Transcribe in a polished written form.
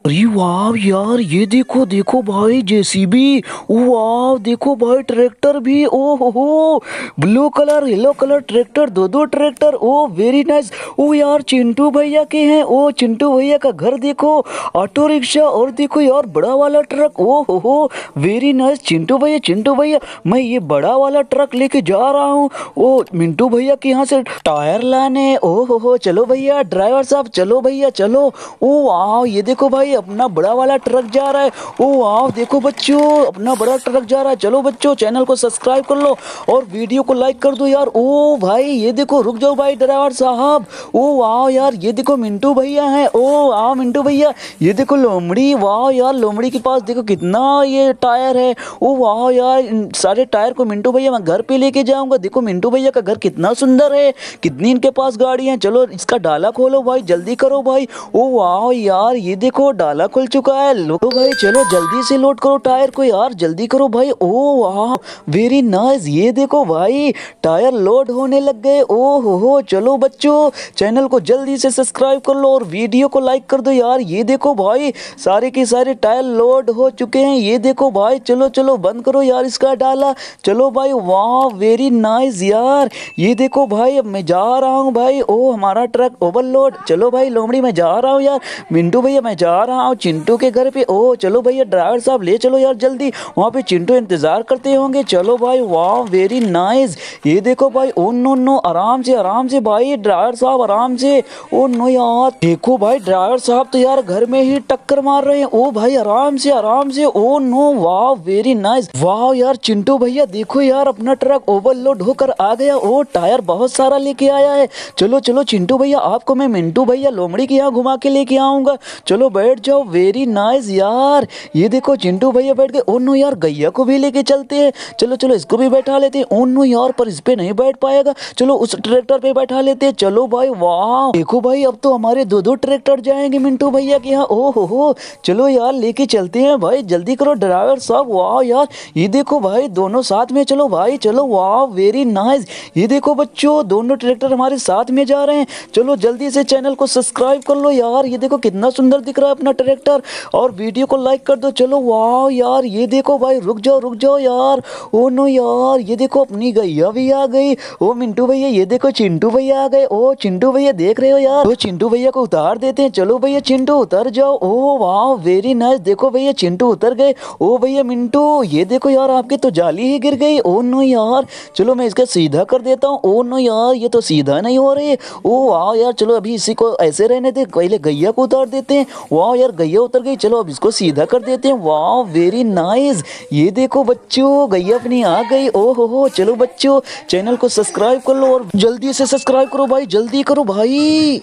अरे वाह यार, ये देखो देखो भाई जेसीबी। वाह देखो भाई ट्रैक्टर भी। ओ हो, blue colour yellow colour tractor, दो दो ट्रैक्टर। ओ वेरी नाइस। ओ यार चिंटू भैया के हैं। ओ चिंटू भैया का घर देखो, ऑटो रिक्शा, और देखो यार बड़ा वाला ट्रक। ओ हो वेरी नाइस। चिंटू भैया मैं ये बड़ा वाला ट्रक लेके जा रहा हूँ ओ मिंटू भैया के यहाँ से टायर लाने। ओ हो चलो भैया, ड्राइवर साहब चलो भैया चलो। ओ वाह ये देखो भाई अपना बड़ा वाला ट्रक जा रहा है। ओ वाह देखो बच्चों, अपना बड़ा ट्रक जा रहा है। चलो बच्चों चैनल को सब्सक्राइब कर लो और वीडियो को लाइक कर दो यार। ओ भाई ये देखो, रुक जाओ भाई ड्राइवर साहब। ओ वाह यार ये देखो मिंटू भैया हैं। ओ वाह मिंटू भैया, ये देखो लोमड़ी। वाह यार लोमड़ी के पास देखो कितना ये टायर है। ओ वाह यार इन सारे टायर को मिंटू भैया मैं घर पे लेके जाऊंगा। देखो मिंटू भैया का घर कितना सुंदर है, कितनी इनके पास गाड़ियां। चलो इसका डाला खोलो भाई, जल्दी करो भाई। ओ वाह यार ये देखो डाला खुल चुका है। लो भाई चलो जल्दी से लोड करो टायर को यार, जल्दी करो भाई। ओ वाह वेरी नाइस। ये देखो भाई टायर लोड होने लग गए। ओ हो चलो बच्चों चैनल को जल्दी से सब्सक्राइब कर लो और वीडियो को लाइक कर दो यार। ये देखो भाई सारे के सारे टायर लोड हो चुके हैं। ये देखो भाई चलो चलो बंद करो यार इसका डाला। चलो भाई वाह वेरी नाइस यार। ये देखो भाई अब मैं जा रहा हूँ भाई। ओ हमारा ट्रक ओवरलोड। चलो भाई लोमड़ी मैं जा रहा हूँ यार। मिंटू भैया मैं जा रहा हूँ चिंटू के घर पे। ओ चलो भैया ड्राइवर साहब ले चलो यार जल्दी, वहाँ पे चिंटू इंतजार करते होंगे। चलो भाई वाह वेरी नाइस। ये देखो भाई ओ नो नो, आराम से भाई ड्राइवर साहब आराम से। ओ नो यार देखो भाई ड्राइवर साहब तो यार घर में ही टक्कर मार रहे हैं। ओ भाई आराम से। ओ नो वाह वेरी नाइस। वाह यार चिंटू भैया देखो यार अपना ट्रक ओवरलोड होकर आ गया। ओ टायर बहुत सारा लेके आया है। चलो चलो चिंटू भैया आपको मैं मिंटू भैया लोमड़ी के यहाँ घुमा के लेके आऊंगा। चलो बैठ जाओ। वेरी नाइस यार। ये देखो चिंटू भैया बैठ गए। ओ नो यार गैया को भी लेके चलते हैं। चलो चलो इसको भी बैठा लेते हैं। ओ नो यार पर इस पे नहीं बैठ पाएगा, चलो उस ट्रैक्टर पे बैठा लेते हैं। चलो भाई वाह देखो भाई अब तो हमारे दो दो ट्रैक्टर जाएंगे मिंटू भैया के यहाँ। ओ हो चलो यार लेके चलते हैं भाई, जल्दी करो ड्राइवर साहब। वाह यार ये देखो भाई दोनों साथ में चलो भाई चलो। वाह वेरी नाइस। ये देखो बच्चों दोनों ट्रैक्टर हमारे साथ में जा रहे हैं। चलो जल्दी से चैनल को सब्सक्राइब कर लो यार। ये देखो कितना सुंदर दिख रहा है अपना ट्रैक्टर, और वीडियो को लाइक कर दो। चलो वाह यार ये देखो भाई, रुक जाओ यार। ओ नो यार ये देखो अपनी गैया भी आ गई। ओ मिंटू भैया ये देखो चिंटू भैया आ गए। ओ चिंटू भैया देख रहे हो यार, तो चिंटू भैया को उतार देते हैं। चलो भैया चिंटू उतर जाओ। ओ वाह वेरी नाइस। देखो भैया चिंटू उतर गए। ओ भैया मिंटू ये देखो यार आपकी तो जाली ही गिर गई। ओ नो यार चलो मैं इसका सीधा कर देता हूँ। ओ नो यार ये तो सीधा नहीं हो रही है। ओ वाह यार चलो अभी इसी को ऐसे रहने दे, पहले गैया को उतार देते हैं। वाह यार गैया उतर गई। चलो अब इसको सीधा कर देते हैं। वाह वेरी नाइस। ये देखो बच्चों गैया अपनी आ गई। ओ हो चलो बच्चों चैनल को सब्सक्राइब कर लो और जल्दी से सब्सक्राइब करो भाई, जल्दी करो भाई।